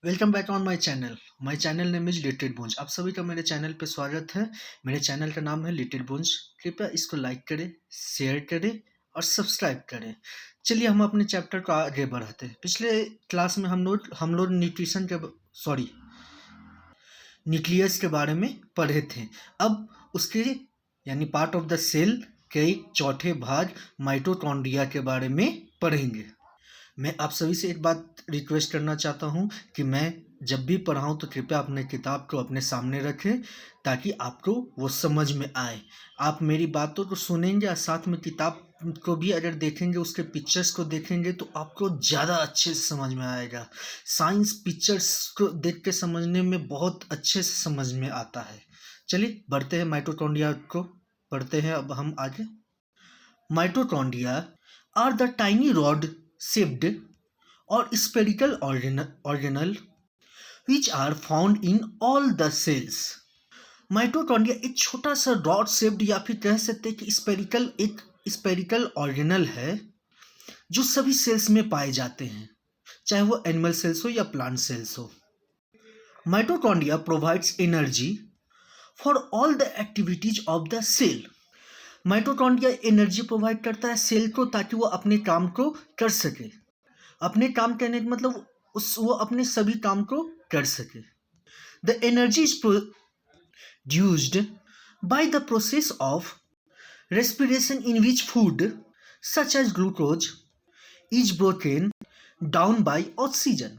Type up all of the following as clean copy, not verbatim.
Welcome back on my channel name is little बुंज। आप सभी का मेरे चैनल पे स्वागत है। मेरे चैनल का नाम है लिटिल बुंज। कृपया इसको लाइक करें, शेयर करें और सब्सक्राइब करें। चलिए हम अपने चैप्टर को आगे बढ़ाते हैं। पिछले क्लास में हम लोग न्यूट्रिशन के सॉरी न्यूक्लियस के बारे में पढ़े थे। अब उसके यानी पार्ट ऑफ द सेल के चौथे भाग माइटोकॉन्ड्रिया के बारे में पढ़ेंगे। मैं आप सभी से एक बात रिक्वेस्ट करना चाहता हूँ कि मैं जब भी पढ़ाऊँ तो कृपया अपने किताब को अपने सामने रखें ताकि आपको वो समझ में आए। आप मेरी बातों को सुनेंगे और साथ में किताब को भी अगर देखेंगे, उसके पिक्चर्स को देखेंगे तो आपको ज़्यादा अच्छे से समझ में आएगा। साइंस पिक्चर्स को देख के समझने में बहुत अच्छे से समझ में आता है। चलिए बढ़ते हैं, माइटोकॉन्ड्रिया को पढ़ते हैं अब हम आगे। Mitochondria are the tiny rod shaped or spherical organelle which are found in all the cells। Mitochondria एक छोटा सा रॉड शेप्ड या फिर कह सकते हैं कि एक स्पेरिकल ऑर्गेनल है जो सभी सेल्स में पाए जाते हैं, चाहे वो एनिमल सेल्स हो या प्लांट सेल्स हो। Mitochondria provides energy for all the activities of the cell. Mitochondria energy provide करता है सेल को ताकि वो अपने काम को कर सके। अपने काम करने का मतलब वो अपने सभी काम को कर सके। The energy is produced by the process of respiration in which food such as glucose is broken down by oxygen.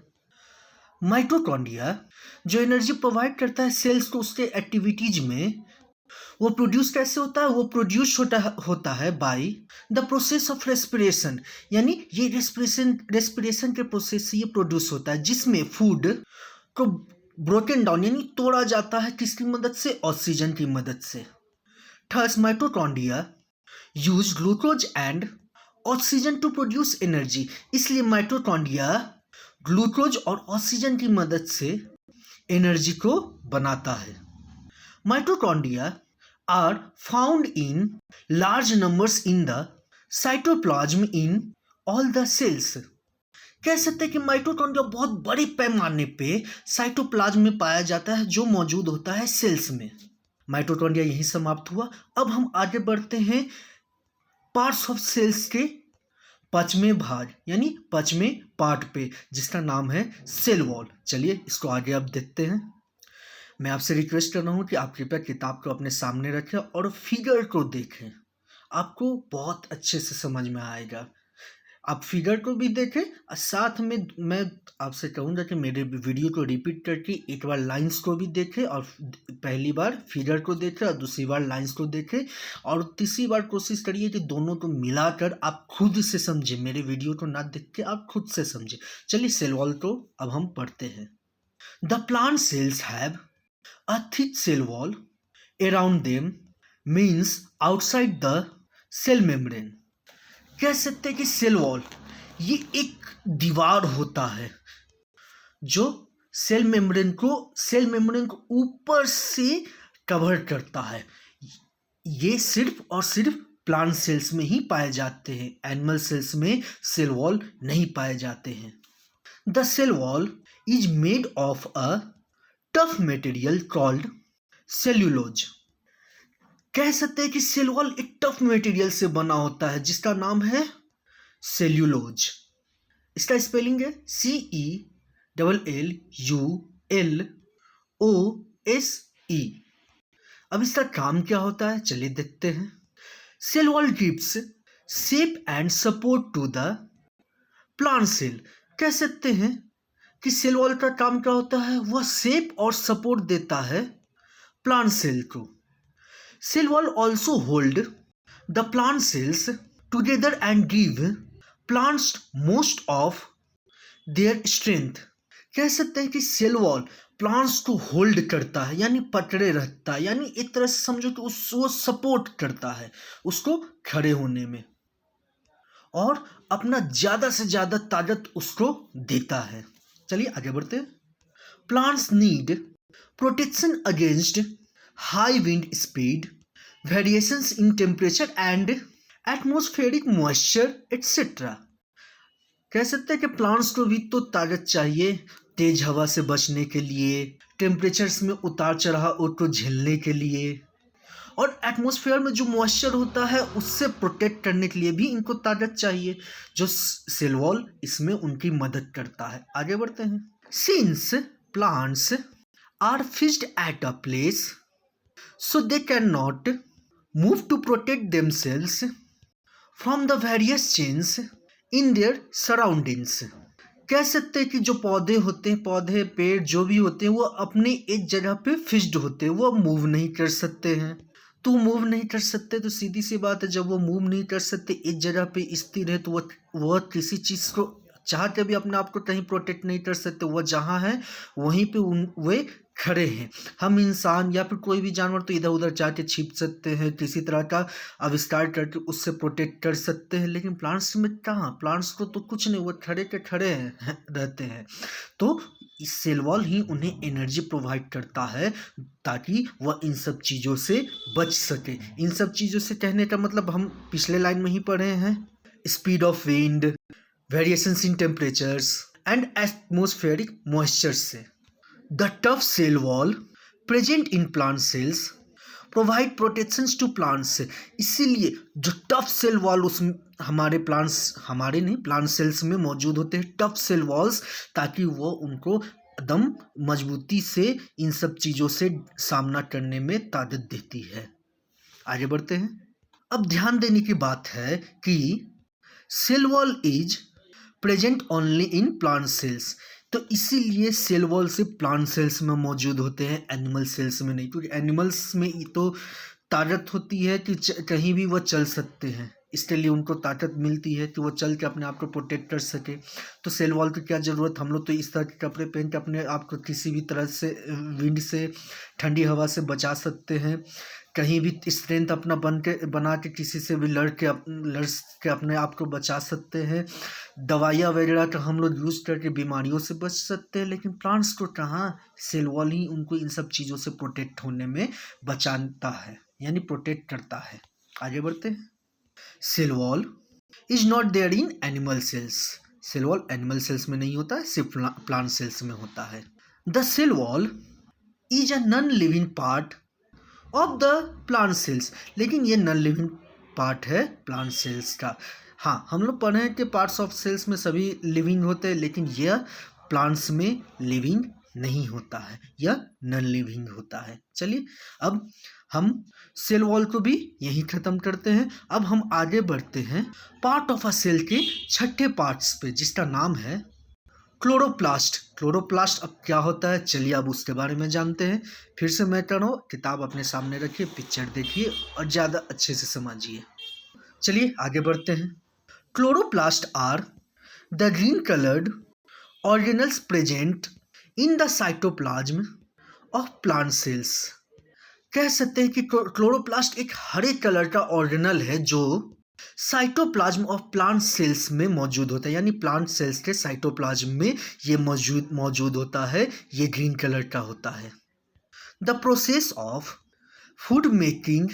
Mitochondria जो एनर्जी प्रोवाइड करता है सेल्स को उसके एक्टिविटीज में, वो प्रोड्यूस कैसे होता है? वो प्रोड्यूस होता है bye the process of respiration, यानी ये रेस्पिरेशन के प्रोसेस से ये प्रोड्यूस होता है जिसमें फूड को ब्रोकन डाउन यानी तोड़ा जाता है किसकी मदद से? ऑक्सीजन की मदद से। Thus mitochondria use glucose and oxygen to produce energy. इसलिए माइटोकॉन्ड्रिया ग्लूकोज और ऑक्सीजन की मदद से एनर्जी को बनाता है। Mitochondria are found in large numbers in the cytoplasm in all the cells। कह सकते हैं कि माइटोकॉन्ड्रिया बहुत बड़े पैमाने पे साइटोप्लाज्म में पाया जाता है जो मौजूद होता है सेल्स में। माइटोकॉन्ड्रिया यही समाप्त हुआ। अब हम आगे बढ़ते हैं पार्ट्स ऑफ सेल्स के पांचवें भाग यानी पांचवें पार्ट पे, जिसका नाम है सेल वॉल। चलिए इसको आगे अब देखते हैं। मैं आपसे रिक्वेस्ट कर रहा हूँ कि आप कृपया किताब को अपने सामने रखें और फिगर को देखें, आपको बहुत अच्छे से समझ में आएगा। आप फिगर को भी देखें और साथ में मैं आपसे कहूँगा कि मेरे वीडियो को रिपीट करके एक बार लाइंस को भी देखें, और पहली बार फिगर को देखें और दूसरी बार लाइंस को देखें, और तीसरी बार कोशिश करिए कि दोनों को मिलाकर आप खुद से समझें। मेरे वीडियो को ना देख के आप खुद से समझें। चलिए सेल वॉल को अब हम पढ़ते हैं। The plant cells have a thick cell wall around them, means outside the cell membrane। कह सकते हैं कि सेल वॉल ये एक दीवार होता है जो सेल मेम्ब्रेन को ऊपर से कवर करता है। ये सिर्फ और सिर्फ प्लांट सेल्स में ही पाए जाते हैं, एनिमल सेल्स में सेल वॉल नहीं पाए जाते हैं। The cell wall is made of a tough material called cellulose. कह सकते हैं कि सेल वॉल एक टफ मटेरियल से बना होता है जिसका नाम है सेल्यूलोज। इसका स्पेलिंग है CELLULOSE। अब इसका काम क्या होता है चलिए देखते हैं। Cell wall gives shape and support to the plant cell. कह सकते हैं कि सेल वॉल का काम क्या होता है? वह शेप और सपोर्ट देता है प्लांट सेल को। Cell wall also hold the plant cells together and give plants most of their strength. कह सकते हैं कि सेल वॉल प्लांट्स को होल्ड करता है यानी पकड़े रखता है, यानी एक तरह से समझो कि वो सपोर्ट करता है उसको खड़े होने में, और अपना ज्यादा से ज्यादा ताकत उसको देता है। चलिए आगे बढ़ते हैं। Plants need protection against high wind speed, variations in temperature and atmospheric moisture etcetera. कह सकते हैं कि प्लांट्स को भी तो ताकत चाहिए तेज हवा से बचने के लिए, टेम्परेचर्स में उतार चढ़ाव को झेलने के लिए, और एटमॉस्फेयर में जो मॉइस्चर होता है उससे प्रोटेक्ट करने के लिए भी इनको ताकत चाहिए, जो सेल वॉल इसमें उनकी मदद करता है। आगे बढ़ते हैं। Since plants are fixed at a place so they can not move to protect themselves from the various change in their surroundings. कह सकते हैं कि जो पौधे होते हैं, पौधे पेड़ जो भी होते हैं, वो अपनी एक जगह पे फिक्स्ड होते हैं, वो मूव नहीं कर सकते हैं। तो मूव नहीं कर सकते तो सीधी सी बात है, जब वो मूव नहीं कर सकते, एक जगह पे स्थिर है, तो वह किसी चीज़ को चाह के भी अपने आप को कहीं प्रोटेक्ट नहीं कर सकते। वह जहाँ है वहीं पे वे खड़े हैं। हम इंसान या फिर कोई भी जानवर तो इधर उधर जाके छिप सकते हैं, किसी तरह का आविष्कार करके उससे प्रोटेक्ट कर सकते हैं, लेकिन प्लांट्स में कहाँ, प्लांट्स को तो कुछ नहीं, वो खड़े के खड़े हैं रहते हैं। तो इस सेल वॉल ही उन्हें एनर्जी प्रोवाइड करता है ताकि वह इन सब चीज़ों से बच सके। इन सब चीज़ों से कहने का मतलब हम पिछले लाइन में ही पढ़े हैं, speed of wind, variations in temperatures and atmospheric moisture से। The tough cell wall present in plant cells provide protections to plants. इसीलिए जो टफ सेल वॉल उस हमारे प्लांट सेल्स में मौजूद होते हैं, टफ सेल वॉल्स, ताकि वो उनको एकदम मजबूती से इन सब चीज़ों से सामना करने में ताकत देती है। आगे बढ़ते हैं। अब ध्यान देने की बात है कि cell wall is present only in plant cells. तो इसीलिए सेल वॉल सिर्फ प्लांट सेल्स में मौजूद होते हैं, एनिमल सेल्स में नहीं, क्योंकि एनिमल्स में तो ताकत होती है कि कहीं भी वो चल सकते हैं, इसके लिए उनको ताकत मिलती है कि वो चल के अपने आप को प्रोटेक्ट कर सके। तो सेल वॉल की क्या ज़रूरत, हम लोग तो इस तरह के कपड़े पहन के अपने आप को किसी भी तरह से विंड से, ठंडी हवा से बचा सकते हैं, कहीं भी स्ट्रेंथ अपना बना के किसी से भी लड़ के अपने आप को बचा सकते हैं। दवाइयाँ वगैरह का हम लोग यूज़ करके बीमारियों से बच सकते हैं, लेकिन प्लांट्स को कहाँ, सेल वॉल ही उनको इन सब चीज़ों से प्रोटेक्ट होने में बचाता है, यानी प्रोटेक्ट करता है। आगे बढ़ते हैं। Cell wall is not there in animal cells. Cell wall animal cells में नहीं होता है, सिर्फ प्लांट सेल्स में होता है। The cell wall is a non living part of the plant cells. लेकिन ये नॉन लिविंग पार्ट है प्लांट सेल्स का। हाँ, हम लोग पढ़े हैं कि पार्ट्स ऑफ सेल्स में सभी लिविंग होते हैं, लेकिन यह प्लांट्स में लिविंग नहीं होता है, यह नॉन लिविंग होता है। चलिए अब हम सेल वॉल को भी यहीं ख़त्म करते हैं। अब हम आगे बढ़ते हैं पार्ट ऑफ अ सेल के छठे पार्ट्स पे, जिसका नाम है क्लोरोप्लास्ट। क्लोरोप्लास्ट अब क्या होता है, चलिए अब उसके बारे में जानते हैं। फिर से मैं कह रहा हूँ, किताब अपने सामने रखिए, पिक्चर देखिए और ज़्यादा अच्छे से समझिए। चलिए आगे बढ़ते हैं। Chloroplast are the green coloured organelles present in the cytoplasm of plant cells. कह सकते हैं कि क्लोरोप्लास्ट एक हरे कलर का ऑर्गेनल है जो साइटोप्लाज्म ऑफ प्लांट सेल्स में मौजूद होता है, यानी प्लांट सेल्स के साइटोप्लाज्म में ये मौजूद होता है, ये ग्रीन कलर का होता है। The process of food making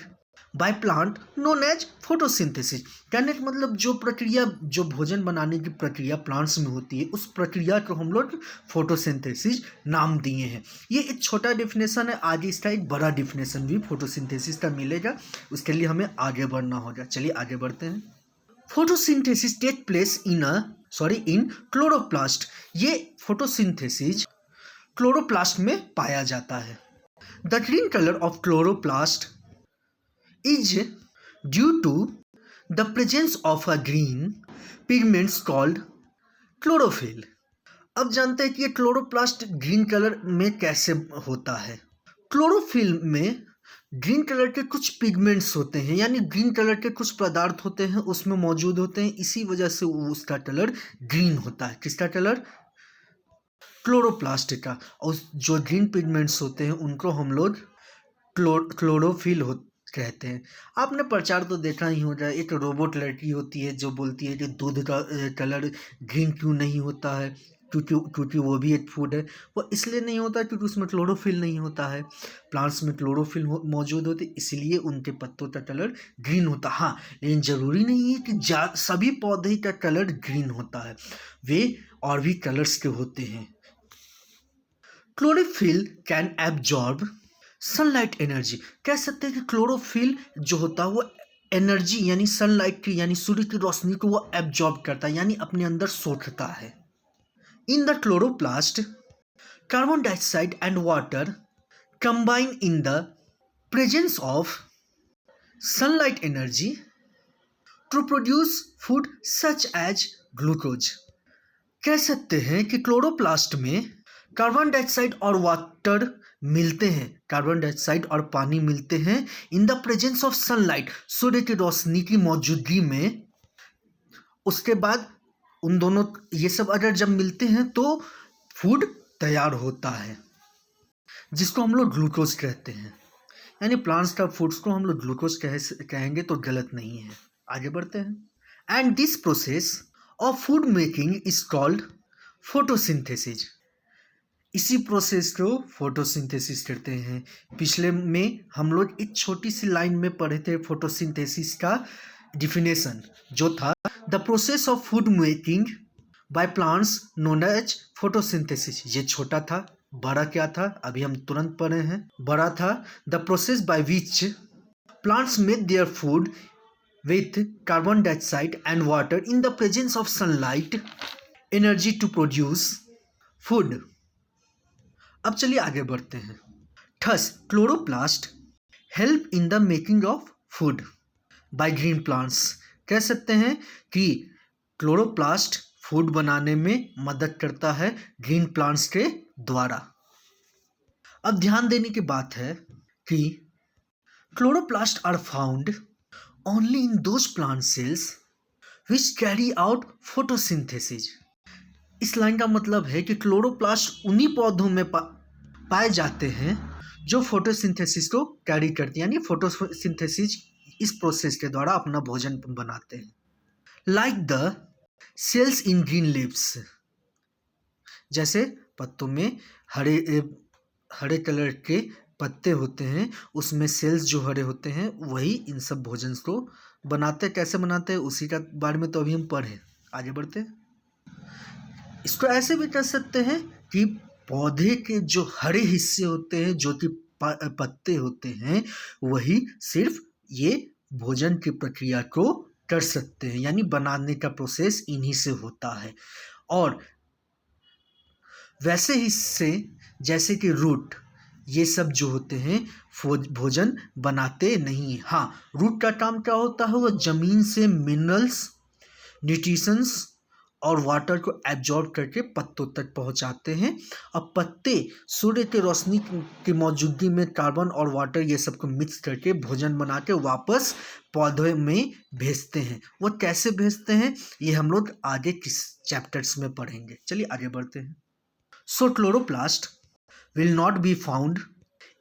by plant known as photosynthesis. कहने का मतलब जो प्रक्रिया, जो भोजन बनाने की प्रक्रिया प्लांट्स में होती है, उस प्रक्रिया को हम लोग फोटोसिंथेसिस नाम दिए हैं। ये एक छोटा डिफिनेशन है, आगे इसका एक बड़ा डिफिनेशन भी फोटोसिंथेसिस का मिलेगा, उसके लिए हमें आगे बढ़ना होगा। चलिए आगे बढ़ते हैं। Photosynthesis take place in chloroplast. ये फोटोसिंथेसिस क्लोरोप्लास्ट में पाया जाता है। The green colour of chloroplast is due to the presence of a green pigments called chlorophyll। अब जानते हैं कि ये क्लोरोप्लास्ट ग्रीन कलर में कैसे होता है। क्लोरोफिल में ग्रीन कलर के कुछ पिगमेंट्स होते हैं, यानी ग्रीन कलर के कुछ पदार्थ होते हैं उसमें मौजूद होते हैं, इसी वजह से उसका कलर ग्रीन होता है। किसका कलर? क्लोरोप्लास्ट का। और जो ग्रीन पिगमेंट्स होते हैं उनको हम लोग क्लोरोफिल कहते हैं। आपने प्रचार तो देखा ही होगा, एक रोबोट लड़की होती है जो बोलती है कि दूध का कलर ग्रीन क्यों नहीं होता है, क्योंकि वो भी एक फूड है। वो इसलिए नहीं होता क्योंकि उसमें क्लोरोफिल नहीं होता है। प्लांट्स में क्लोरोफिल मौजूद होती है, इसलिए उनके पत्तों का कलर ग्रीन होता है। हाँ, लेकिन ज़रूरी नहीं है कि सभी पौधे का कलर ग्रीन होता है, वे और भी कलर्स के होते हैं। Chlorophyll can absorb sunlight energy. कह सकते हैं कि क्लोरोफिल जो होता है वो एनर्जी यानी सनलाइट की यानी सूर्य की रोशनी को वो एब्जॉर्ब करता है यानी अपने अंदर सोखता है। In the chloroplast carbon dioxide and water combine in the presence of sunlight energy to produce food such as glucose. कह सकते हैं कि क्लोरोप्लास्ट में कार्बन डाइऑक्साइड और वाटर मिलते हैं, कार्बन डाइऑक्साइड और पानी मिलते हैं in the presence of sunlight, सूर्य की रोशनी की मौजूदगी में। उसके बाद उन दोनों ये सब अगर जब मिलते हैं तो फूड तैयार होता है जिसको हम लोग ग्लूकोज कहते हैं। यानी प्लांट्स का फूड्स को हम लोग ग्लूकोज कहेंगे तो गलत नहीं है। आगे बढ़ते हैं। And this process of food making is called photosynthesis. इसी प्रोसेस को फोटोसिंथेसिस कहते हैं। पिछले में हम लोग एक छोटी सी लाइन में पढ़े थे फोटोसिंथेसिस का डिफिनेशन जो था the process of food making by plants known as photosynthesis. ये छोटा था, बड़ा क्या था अभी हम तुरंत पढ़े हैं। बड़ा था the process by which plants make their food with carbon dioxide and water in the presence of sunlight energy to produce food। अब चलिए आगे बढ़ते हैं। Thus chloroplast help in the making of food by green plants। कह सकते हैं कि chloroplast food बनाने में मदद करता है ग्रीन प्लांट्स के द्वारा। अब ध्यान देने की बात है कि chloroplast are found only in those plant cells which carry out photosynthesis। इस लाइन का मतलब है कि क्लोरोप्लास्ट उन्हीं पौधों में पाए जाते हैं जो फोटोसिंथेसिस को कैरी करते हैं, यानी फोटोसिंथेसिस इस प्रोसेस के द्वारा अपना भोजन बनाते हैं। Like the cells in green leaves, जैसे पत्तों में हरे कलर के पत्ते होते हैं, उसमें सेल्स जो हरे होते हैं वही इन सब भोजन को बनाते हैं। कैसे बनाते हैं उसी का बारे में तो अभी हम पढ़े। आगे बढ़ते हैं। इसको ऐसे भी कर सकते हैं कि पौधे के जो हरे हिस्से होते हैं जो कि पत्ते होते हैं वही सिर्फ ये भोजन की प्रक्रिया को कर सकते हैं, यानी बनाने का प्रोसेस इन्हीं से होता है। और वैसे हिस्से जैसे कि रूट ये सब जो होते हैं भोजन बनाते नहीं। हाँ, रूट का काम क्या होता है, वो जमीन से मिनरल्स, न्यूट्रिशंस और वाटर को एब्जॉर्ब करके पत्तों तक पहुंचाते हैं। अब पत्ते सूर्य की रोशनी की मौजूदगी में कार्बन और वाटर ये सब को मिक्स करके भोजन बना के वापस पौधे में भेजते हैं। वो कैसे भेजते हैं ये हम लोग आगे किस चैप्टर्स में पढ़ेंगे। चलिए आगे बढ़ते हैं। सो chloroplast will not be found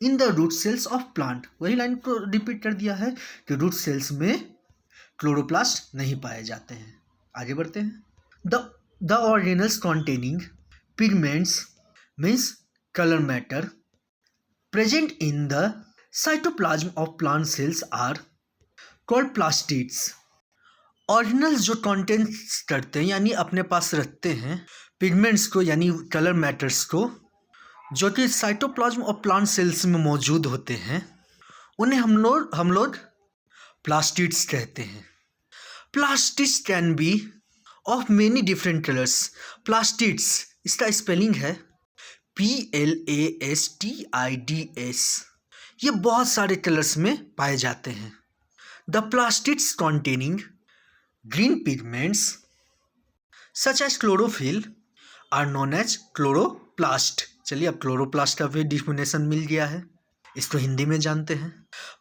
in the root cells of plant। वही लाइन को रिपीट कर दिया है कि रूट सेल्स में क्लोरोप्लास्ट नहीं पाए जाते हैं। आगे बढ़ते हैं। The organelles containing pigments means colour matter present in the cytoplasm of plant cells are called plastids. Organelles जो कॉन्टेंट्स करते हैं यानी अपने पास रखते हैं पिगमेंट्स को यानी कलर मैटर्स को जो कि साइटोप्लाज्म और प्लांट सेल्स में मौजूद होते हैं, उन्हें हम लोग प्लास्टिड्स कहते हैं। Plastids can be of many different colours. Plastids इसका स्पेलिंग है PLASTIDS। ये बहुत सारे कलर्स में पाए जाते हैं। The plastids containing green pigments such as chlorophyll are known as chloroplast. चलिए अब क्लोरोप्लास्ट का भी डिफिनेशन मिल गया है, इसको हिंदी में जानते हैं।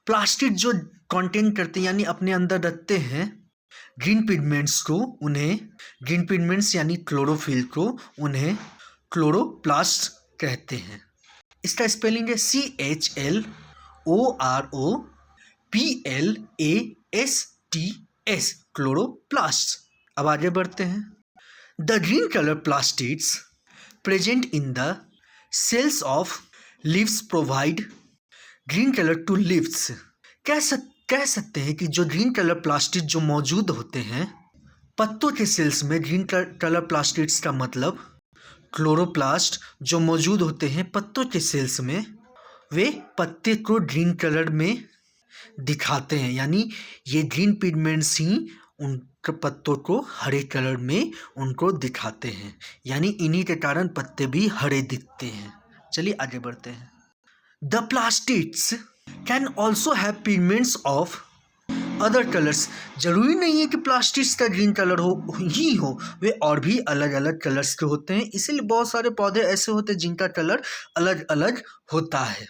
प्लास्टिड जो कंटेन करते हैं यानी अपने अंदर रखते हैं ग्रीन पिगमेंट्स को, उन्हें ग्रीन पिगमेंट्स यानी क्लोरोफिल को उन्हें क्लोरोप्लास्ट कहते हैं। इसका स्पेलिंग है CHLOROPLASTS क्लोरोप्लास्ट। अब आगे बढ़ते हैं। The green colour plastids present in the cells of leaves provide green color to leaves। कह सकते हैं कि जो ग्रीन कलर प्लास्टिड जो मौजूद होते हैं पत्तों के सेल्स में, ग्रीन कलर प्लास्टिड्स का मतलब क्लोरोप्लास्ट जो मौजूद होते हैं पत्तों के सेल्स में, वे पत्ते को ग्रीन कलर में दिखाते हैं, यानी ये ग्रीन पिगमेंट्स ही उन पत्तों को हरे कलर में उनको दिखाते हैं, यानी इन्हीं के कारण पत्ते भी हरे दिखते हैं। चलिए आगे बढ़ते हैं। The plastids can also have pigments of other colours. जरूरी नहीं है कि प्लास्टिक्स का ग्रीन कलर ही हो, वे और भी अलग अलग कलर्स के होते हैं। इसीलिए बहुत सारे पौधे ऐसे होते हैं जिनका कलर अलग अलग होता है।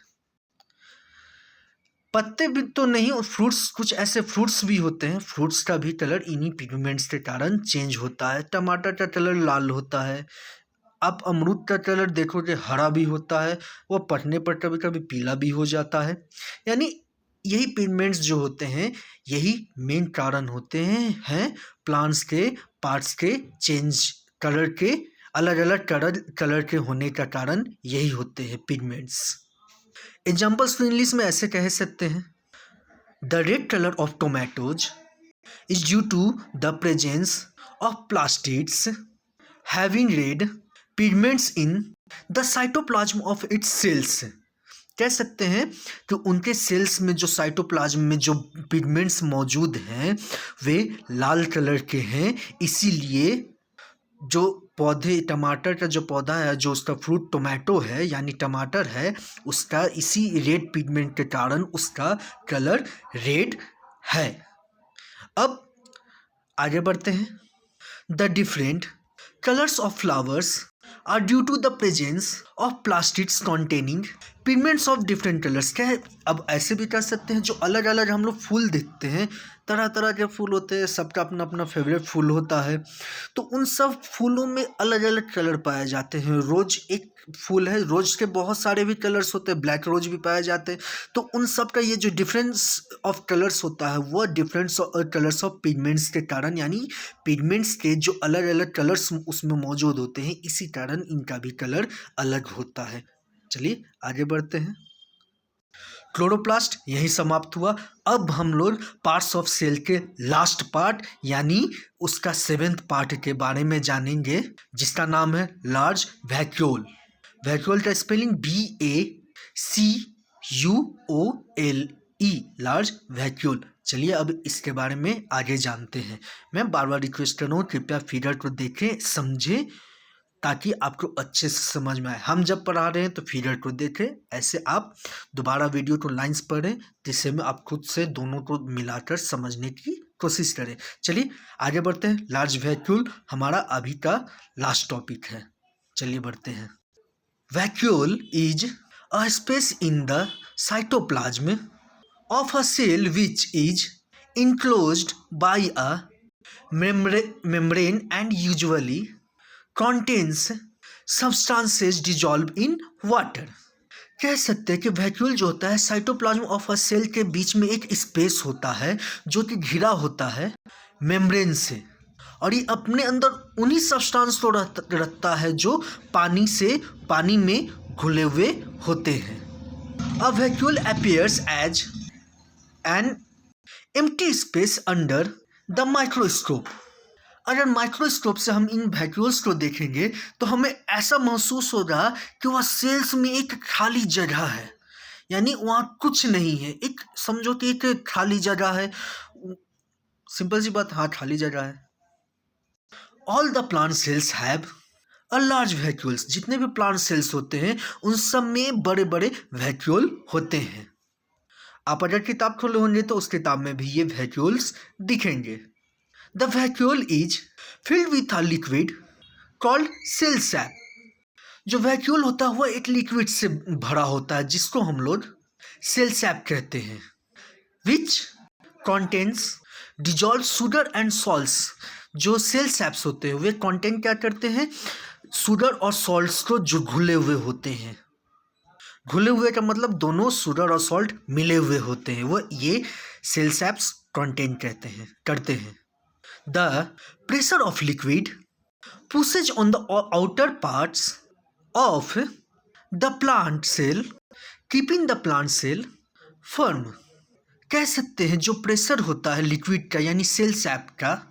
पत्ते भी तो नहीं, फ्रूट्स, कुछ ऐसे फ्रूट्स भी होते हैं, फ्रूट्स का भी कलर इन्हीं पिगमेंट्स के कारण चेंज होता है। टमाटर का कलर लाल होता है, आप अमरूद का कलर देखोगे हरा भी होता है, वो पकने पर कभी कभी पीला भी हो जाता है। यानी यही पिगमेंट्स जो होते हैं, यही मेन कारण होते हैं प्लांट्स के पार्ट्स के चेंज, कलर के अलग अलग कलर के होने का कारण यही होते हैं पिगमेंट्स। एग्जाम्पल्स तो इंग्लिश में ऐसे कह सकते हैं, the red colour of tomatoes is due to the presence of plastids having red pigments in the cytoplasm of its cells. कह सकते हैं कि उनके सेल्स में जो साइटोप्लाज्म में जो पिगमेंट्स मौजूद हैं वे लाल कलर के हैं। इसीलिए जो पौधे, टमाटर का जो पौधा है, जो उसका फ्रूट टोमेटो है यानी टमाटर है, उसका इसी रेड पिगमेंट के कारण उसका कलर रेड है। अब आगे बढ़ते हैं। The different colours of flowers are due to the presence of plastids containing pigments of different colours. क्या है, अब ऐसे भी कर सकते हैं, जो अलग अलग हम लोग फूल देखते हैं, तरह तरह के फूल होते हैं, सबका अपना अपना फेवरेट फूल होता है, तो उन सब फूलों में अलग अलग कलर पाए जाते हैं। रोज एक फूल है, रोज के बहुत सारे भी कलर्स होते हैं, ब्लैक रोज भी पाए जाते हैं। तो उन सब का ये जो डिफरेंस ऑफ कलर्स होता है वह डिफरेंस कलर्स ऑफ पिगमेंट्स के कारण, यानी पिगमेंट्स के जो अलग अलग कलर्स उसमें मौजूद होते हैं, इसी कारण इनका भी कलर अलग होता है। चलिए आगे बढ़ते हैं। क्लोरोप्लास्ट यही समाप्त हुआ। अब हम लोग पार्ट्स ऑफ सेल के लास्ट पार्ट यानी उसका 7th पार्ट के बारे में जानेंगे, जिसका नाम है लार्ज वैक्यूल। वैक्यूल का स्पेलिंग BACUOLE, लार्ज वैक्यूल। चलिए अब इसके बारे में आगे जानते हैं। मैं बार बार रिक्वेस्ट कर रहा हूँ, कृपया फिगर को देखें, समझें, ताकि आपको अच्छे से समझ में आए। हम जब पढ़ा रहे हैं तो फिगर को देखें, ऐसे आप दोबारा वीडियो को लाइंस पढ़ें, जिससे में आप खुद से दोनों को मिलाकर समझने की कोशिश करें। चलिए आगे बढ़ते हैं। लार्ज वैक्यूल हमारा अभी का लास्ट टॉपिक है। चलिए बढ़ते हैं। Vacuole is a space in the cytoplasm of a cell which is enclosed by a membrane and usually contains substances dissolved in water। कह सकते हैं कि वैक्यूल जो होता है साइटोप्लाज्म ऑफ अ सेल के बीच में एक स्पेस होता है जो कि घिरा होता है मेम्ब्रेन से, और ये अपने अंदर उन्हीं सब्सटेंस को रखता है जो पानी में घुले हुए होते हैं। A vacuole appears as an empty space under the microscope. अगर माइक्रोस्कोप से हम इन वैक्यूल्स को देखेंगे तो हमें ऐसा महसूस होगा कि वह सेल्स में एक खाली जगह है, यानी वहाँ कुछ नहीं है। एक समझो कि एक खाली जगह है, सिंपल सी बात, हाँ खाली जगह है। All the plant cells have a large vacuoles. जितने भी प्लांट सेल्स होते हैं उन सब में बड़े बड़े वैक्यूल होते हैं। आप अगर किताब खोले होंगे तो उस किताब में भी ये वैक्यूल्स दिखेंगे। The vacuole is filled with a liquid called cell sap. जो वैक्यूल होता है वह एक लिक्विड से भरा होता है जिसको हम लोग सेल सैप कहते हैं। Which contents dissolve sugar and salts. जो सेल सैप्स होते हैं वे कॉन्टेंट क्या करते हैं, शुगर और सॉल्ट्स को जो घुले हुए होते हैं। घुले हुए का मतलब दोनों शुगर और सॉल्ट मिले हुए होते हैं, वो ये सेल सैप्स कंटेन करते हैं। The pressure of liquid pushes on the outer parts of the plant cell keeping the plant cell firm. कह सकते हैं जो प्रेशर होता है लिक्विड का यानी सेल सैप का,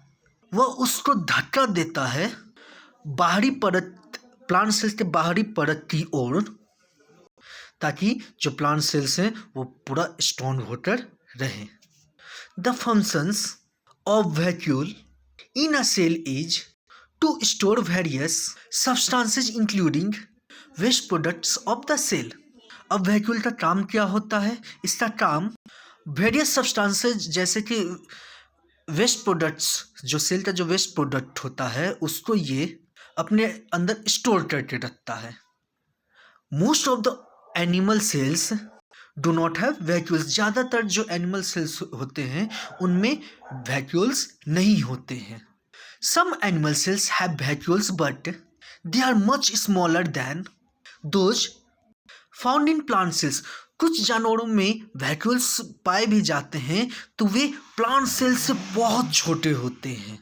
वह उसको धक्का देता है बाहरी परत प्लांट सेल्स के बाहरी परत की ओर, ताकि जो प्लांट सेल्स हैं वो पूरा स्ट्रॉन्ग होकर रहे। The functions of vacuole in a cell is to store various substances including waste products of the cell. अब वैक्यूल का काम क्या होता है? इसका काम वेरियस सब्सटेंसेज जैसे कि वेस्ट प्रोडक्ट्स, जो सेल का जो वेस्ट प्रोडक्ट होता है उसको ये अपने अंदर स्टोर करके रखता है। Most of the animal cells do not have vacuoles. ज़्यादातर जो एनिमल सेल्स होते हैं उनमें वैक्यूल्स नहीं होते हैं। Some animal cells have vacuoles but they are much smaller than those found in plant cells. कुछ जानवरों में वैक्यूल्स पाए भी जाते हैं तो वे प्लांट सेल से बहुत छोटे होते हैं।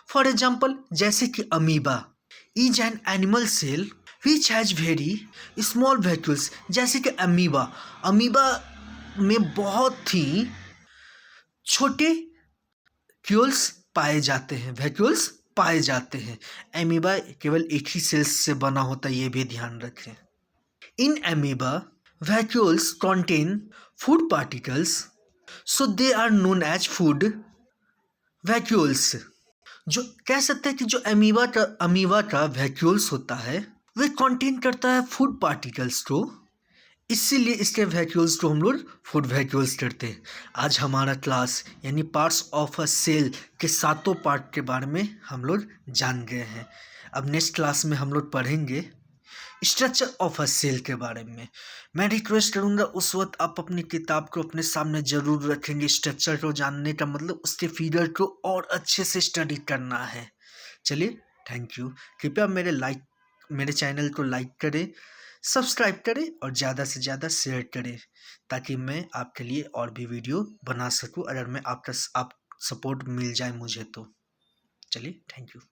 फॉर एग्जाम्पल, जैसे कि amoeba is an animal cell which has very small vacuoles. जैसे कि अमीबा में बहुत ही छोटे वैक्यूल्स पाए जाते हैं, वैक्यूल्स पाए जाते हैं। अमीबा केवल एक ही सेल्स से बना होता है, ये भी ध्यान रखें। In amoeba, vacuoles contain food particles, so they are known as food vacuoles. जो कह सकते हैं कि जो अमीबा का वैक्यूल्स होता है वे कंटेन करता है फूड पार्टिकल्स को, इसीलिए इसके वैक्यूल्स को हम लोग फूड वैक्यूल्स करते हैं। आज हमारा क्लास यानी पार्ट्स ऑफ अ सेल के 7 पार्ट के बारे में हम लोग जान गए हैं। अब नेक्स्ट क्लास में हम लोग पढ़ेंगे स्ट्रक्चर ऑफ अ सेल के बारे में। मैं रिक्वेस्ट करूँगा उस वक्त आप अपनी किताब को अपने सामने ज़रूर रखेंगे। स्ट्रक्चर को जानने का मतलब उसके फिगर को और अच्छे से स्टडी करना है। चलिए, थैंक यू। कृपया मेरे चैनल को लाइक करें, सब्सक्राइब करें और ज़्यादा से ज़्यादा शेयर करें, ताकि मैं आपके लिए और भी वीडियो बना सकूं, अगर मैं आपका सपोर्ट मिल जाए मुझे तो। चलिए, थैंक यू।